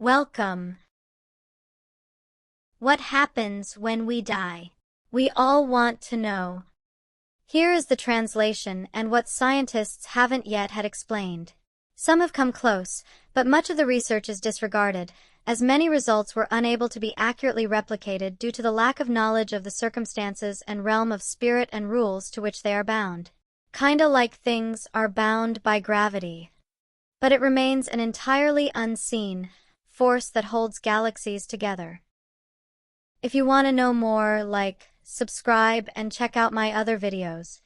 Welcome. What happens when we die? We all want to know. Here is the translation and what scientists haven't yet had explained. Some have come close, but much of the research is disregarded, as many results were unable to be accurately replicated due to the lack of knowledge of the circumstances and realm of spirit and rules to which they are bound. Kinda like things are bound by gravity. But it remains an entirely unseen force that holds galaxies together. If you want to know more, subscribe and check out my other videos.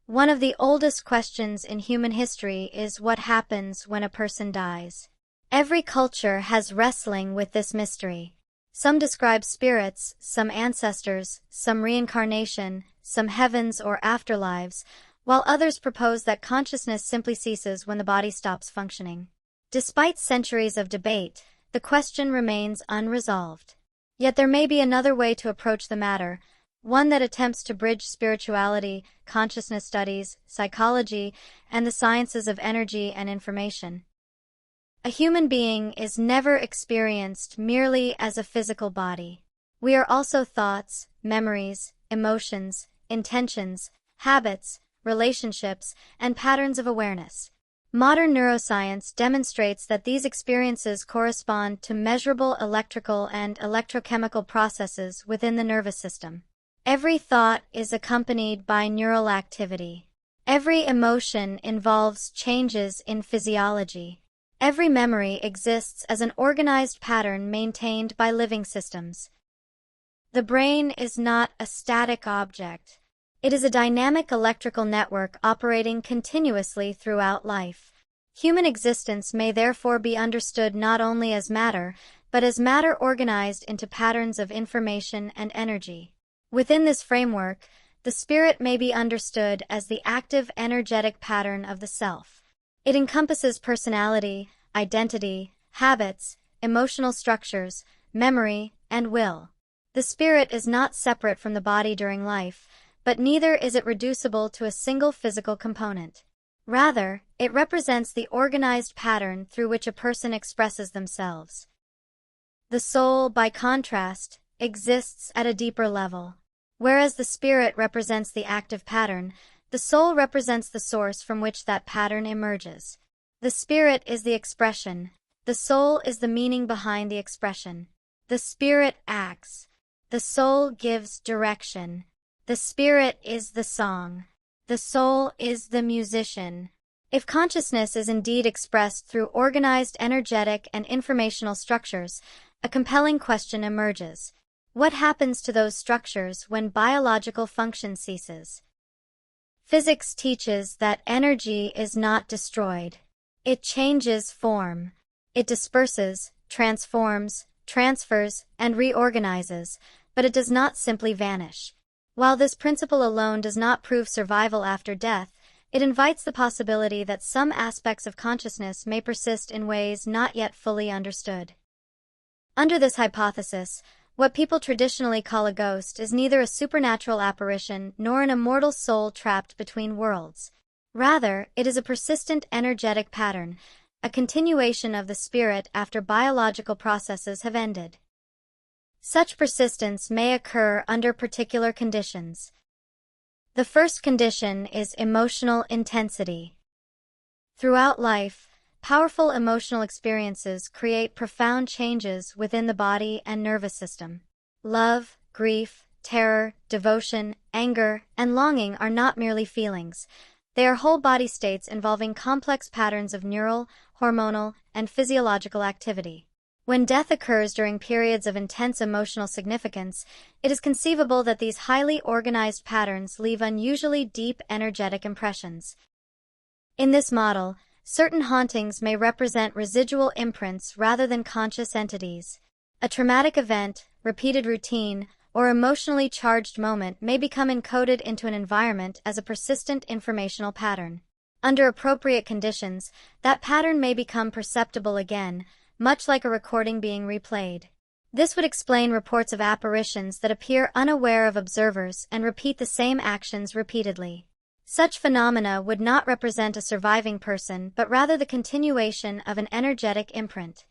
One of the oldest questions in human history is what happens when a person dies. Every culture has wrestling with this mystery. Some describe spirits, some ancestors, some reincarnation, some heavens or afterlives, while others propose that consciousness simply ceases when the body stops functioning. Despite centuries of debate, the question remains unresolved. Yet there may be another way to approach the matter, one that attempts to bridge spirituality, consciousness studies, psychology, and the sciences of energy and information. A human being is never experienced merely as a physical body. We are also thoughts, memories, emotions, intentions, habits, relationships, and patterns of awareness. Modern neuroscience demonstrates that these experiences correspond to measurable electrical and electrochemical processes within the nervous system. Every thought is accompanied by neural activity. Every emotion involves changes in physiology. Every memory exists as an organized pattern maintained by living systems. The brain is not a static object. It is a dynamic electrical network operating continuously throughout life. Human existence may therefore be understood not only as matter, but as matter organized into patterns of information and energy. Within this framework, the spirit may be understood as the active energetic pattern of the self. It encompasses personality, identity, habits, emotional structures, memory, and will. The spirit is not separate from the body during life, but neither is it reducible to a single physical component. Rather, it represents the organized pattern through which a person expresses themselves. The soul, by contrast, exists at a deeper level. Whereas the spirit represents the active pattern, the soul represents the source from which that pattern emerges. The spirit is the expression, the soul is the meaning behind the expression. The spirit acts, the soul gives direction. The spirit is the song. The soul is the musician. If consciousness is indeed expressed through organized energetic and informational structures, a compelling question emerges. What happens to those structures when biological function ceases? Physics teaches that energy is not destroyed. It changes form. It disperses, transforms, transfers, and reorganizes, but it does not simply vanish. While this principle alone does not prove survival after death, it invites the possibility that some aspects of consciousness may persist in ways not yet fully understood. Under this hypothesis, what people traditionally call a ghost is neither a supernatural apparition nor an immortal soul trapped between worlds. Rather, it is a persistent energetic pattern, a continuation of the spirit after biological processes have ended. Such persistence may occur under particular conditions. The first condition is emotional intensity. Throughout life, powerful emotional experiences create profound changes within the body and nervous system. Love, grief, terror, devotion, anger, and longing are not merely feelings. They are whole body states involving complex patterns of neural, hormonal, and physiological activity. When death occurs during periods of intense emotional significance, it is conceivable that these highly organized patterns leave unusually deep energetic impressions. In this model, certain hauntings may represent residual imprints rather than conscious entities. A traumatic event, repeated routine, or emotionally charged moment may become encoded into an environment as a persistent informational pattern. Under appropriate conditions, that pattern may become perceptible again, much like a recording being replayed. This would explain reports of apparitions that appear unaware of observers and repeat the same actions repeatedly. Such phenomena would not represent a surviving person but rather the continuation of an energetic imprint.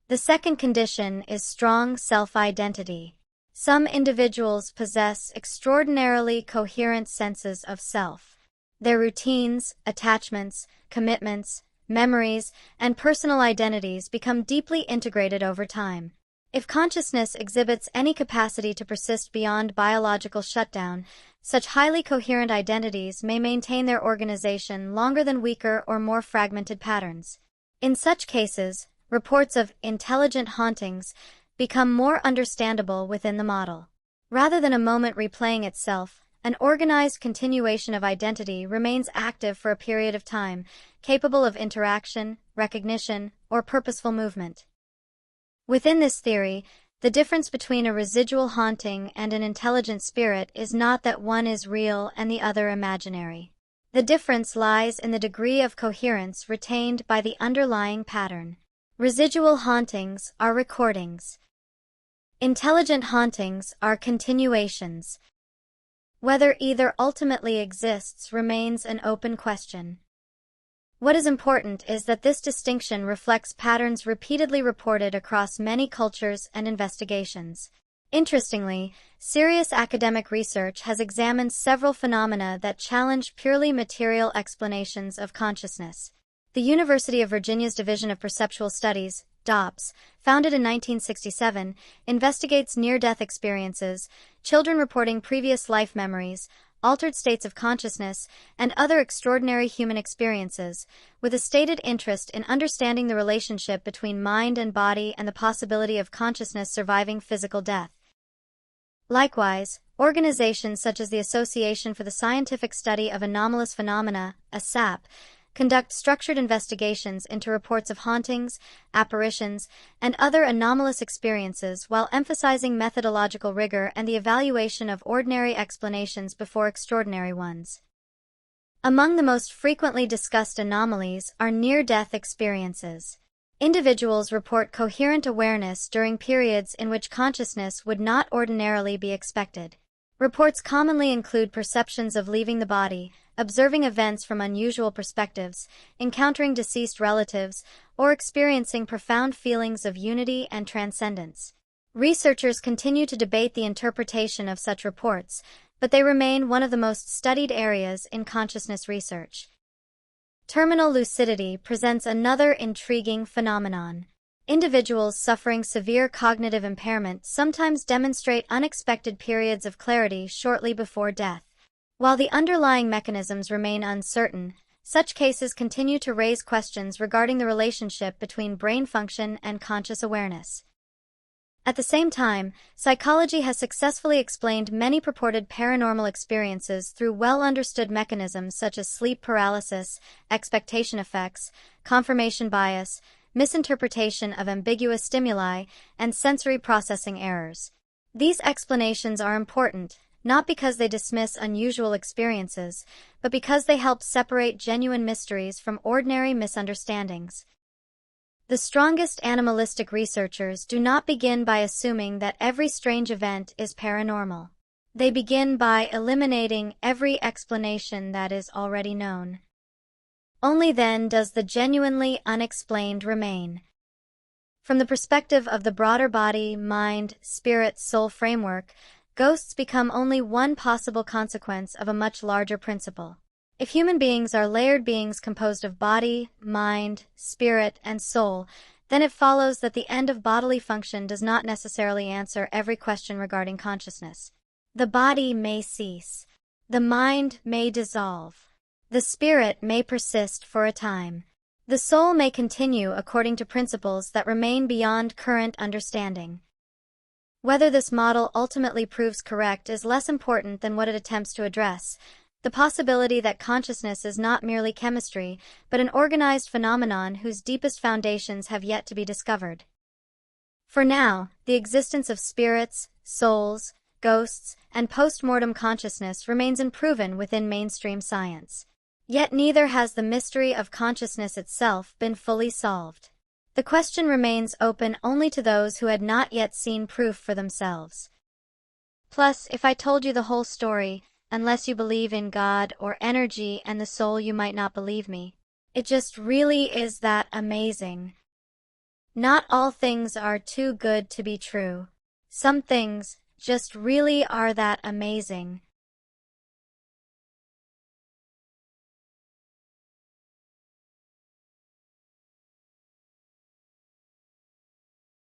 The second condition is strong self-identity. Some individuals possess extraordinarily coherent senses of self. Their routines, attachments, commitments, memories, and personal identities become deeply integrated over time. If consciousness exhibits any capacity to persist beyond biological shutdown, such highly coherent identities may maintain their organization longer than weaker or more fragmented patterns. In such cases, reports of intelligent hauntings become more understandable within the model. Rather than a moment replaying itself, an organized continuation of identity remains active for a period of time, capable of interaction, recognition, or purposeful movement. Within this theory, the difference between a residual haunting and an intelligent spirit is not that one is real and the other imaginary. The difference lies in the degree of coherence retained by the underlying pattern. Residual hauntings are recordings. Intelligent hauntings are continuations. Whether either ultimately exists remains an open question. What is important is that this distinction reflects patterns repeatedly reported across many cultures and investigations. Interestingly, serious academic research has examined several phenomena that challenge purely material explanations of consciousness. The University of Virginia's Division of Perceptual Studies, DOPS, founded in 1967, investigates near-death experiences, children reporting previous life memories, altered states of consciousness, and other extraordinary human experiences, with a stated interest in understanding the relationship between mind and body and the possibility of consciousness surviving physical death. Likewise, organizations such as the Association for the Scientific Study of Anomalous Phenomena, ASAP, conduct structured investigations into reports of hauntings, apparitions, and other anomalous experiences while emphasizing methodological rigor and the evaluation of ordinary explanations before extraordinary ones. Among the most frequently discussed anomalies are near-death experiences. Individuals report coherent awareness during periods in which consciousness would not ordinarily be expected. Reports commonly include perceptions of leaving the body, observing events from unusual perspectives, encountering deceased relatives, or experiencing profound feelings of unity and transcendence. Researchers continue to debate the interpretation of such reports, but they remain one of the most studied areas in consciousness research. Terminal lucidity presents another intriguing phenomenon. Individuals suffering severe cognitive impairment sometimes demonstrate unexpected periods of clarity shortly before death. While the underlying mechanisms remain uncertain, such cases continue to raise questions regarding the relationship between brain function and conscious awareness. At the same time, psychology has successfully explained many purported paranormal experiences through well-understood mechanisms such as sleep paralysis, expectation effects, confirmation bias, misinterpretation of ambiguous stimuli, and sensory processing errors. These explanations are important, not because they dismiss unusual experiences, but because they help separate genuine mysteries from ordinary misunderstandings. The strongest animalistic researchers do not begin by assuming that every strange event is paranormal. They begin by eliminating every explanation that is already known. Only then does the genuinely unexplained remain. From the perspective of the broader body, mind, spirit, soul framework, ghosts become only one possible consequence of a much larger principle. If human beings are layered beings composed of body, mind, spirit, and soul, then it follows that the end of bodily function does not necessarily answer every question regarding consciousness. The body may cease. The mind may dissolve. The spirit may persist for a time. The soul may continue according to principles that remain beyond current understanding. Whether this model ultimately proves correct is less important than what it attempts to address: the possibility that consciousness is not merely chemistry, but an organized phenomenon whose deepest foundations have yet to be discovered. For now, the existence of spirits, souls, ghosts, and post-mortem consciousness remains unproven within mainstream science. Yet neither has the mystery of consciousness itself been fully solved. The question remains open only to those who had not yet seen proof for themselves. Plus, if I told you the whole story, Unless you believe in God or energy and the soul, you might not believe me. It just really is that amazing. Not all things are too good to be true. Some things just really are that amazing.